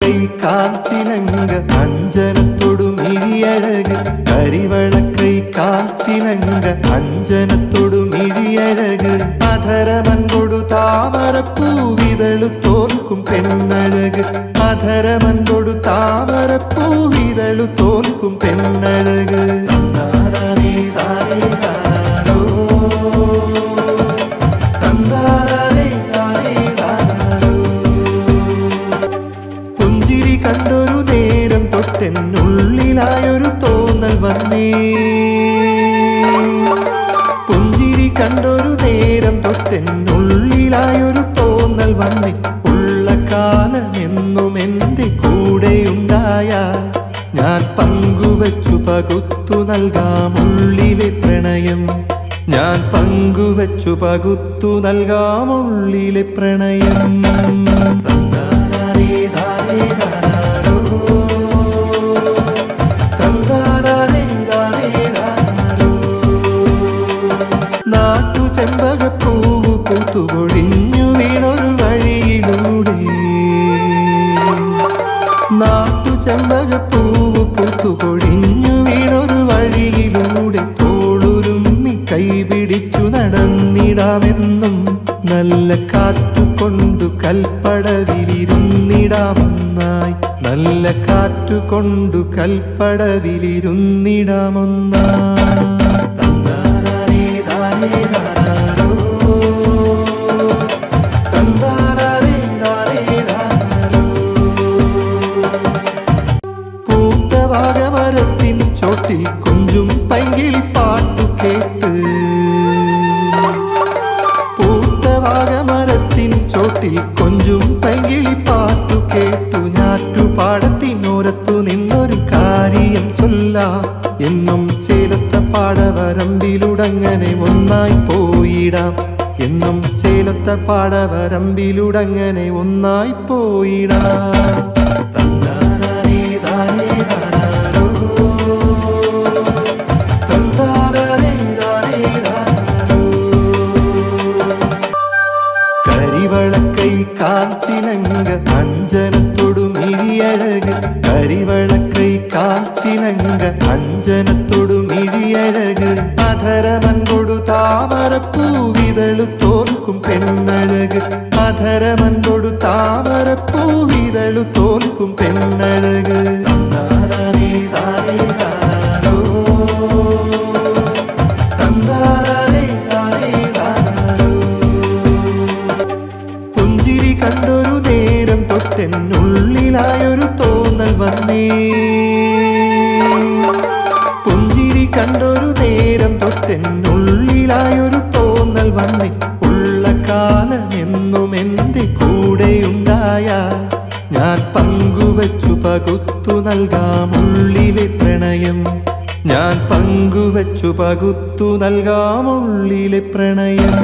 കരിവളക്കൈ കാൽച്ചിലങ്ക അഞ്ജനത്തൊടു മിഴിയഴക് കരിവളക്കൈ കാൽച്ചിലങ്ക അഞ്ജനത്തൊടു മിഴിയഴക് അധരമൻകൊടു താമരപ്പൂവിതളു തോൽക്കും പെണ്ണഴക് അധരമൻകൊടു താമരപ്പൂവിതളു തോൽക്കും പെണ്ണഴക് പുഞ്ചിരി കണ്ടൊരു നേരം തൊട്ടെന്നുള്ളിലായൊരു തോന്നൽ വന്നേ പുഞ്ചിരി കണ്ടൊരു നേരം തൊട്ടെന്നുള്ളിലായൊരു തോന്നൽ വന്നേ ഉള്ള കാലം എന്നും എന്റെ കൂടെയുണ്ടായാൽ ഞാൻ പങ്കുവച്ചു പകുത്തു നൽകാം ഉള്ളിലെ പ്രണയം ഞാൻ പങ്കുവച്ചു പകുത്തു നൽകാം ഉള്ളിലെ പ്രണയം നാട്ടു ചെമ്പകപ്പൂവ് പൂത്തുപൊഴിഞ്ഞു വീണൊരു വഴിയിലൂടെ നാട്ടു ചെമ്പകപ്പൂവ് പൂത്തുപൊഴിഞ്ഞു വീണൊരു വഴിയിലൂടെ തോളുരുമ്മി കൈപിടിച്ചു നടന്നിടാമെന്നും നല്ല കാറ്റുകൊണ്ടു കൽപ്പടവിലിരുന്നിടാമൊന്നായി നല്ല കാറ്റുകൊണ്ടു കൽപ്പടവിലിരുന്നിടാമൊന്നായി പൂത്തവാഗമരത്തിൻ ചോട്ടിൽ കൊഞ്ചും പൈങ്കിളിപ്പാട്ടു കേട്ട് പൂത്തവാഗമരത്തിൻ ചോട്ടിൽ കൊഞ്ചും പൈങ്കിളിപ്പാട്ടു കേട്ടു ഞാറ്റുപാടത്തിനോരത്തു നിന്നൊരു കാര്യം ചൊല്ലാം എന്നും ചേലത്ത പാടവരമ്പിലുടങ്ങനെ ഒന്നായി പോയിടാം എന്നും ചേലത്ത പാടവരമ്പിലുടങ്ങനെ ഒന്നായി പോയിടാം കരിവളക്കൈ കാൽച്ചിലങ്ക അഞ്ജനത്തൊടു മിഴിയഴക് കരിവളക്കൈ കാൽച്ചിലങ്ക അഞ്ജനത്തൊടു മിഴിയഴക് അധരമൻകൊടു താമരപ്പൂവിതളു തോൽക്കും പെണ്ണഴക് അധരമൻകൊടു താമരപ്പൂവിതളു തോൽക്കും പെണ്ണഴക് പുഞ്ചിരി കണ്ടൊരു നേരം തൊട്ടെന്നുള്ളിലായൊരു തോന്നൽ വന്നേ പുഞ്ചിരി കണ്ടൊരു നേരം തൊട്ടെന്നുള്ളിലായൊരു തോന്നൽ വന്നേ ഉള്ള കാലം എന്നും എന്റെ കൂടെയുണ്ടായാൽ ഞാൻ പങ്കുവച്ചു പകുത്തു നൽകാം ഉള്ളിലെ പ്രണയം ഞാൻ പങ്കുവച്ചു പകുത്തു നൽകാം ഉള്ളിലെ പ്രണയം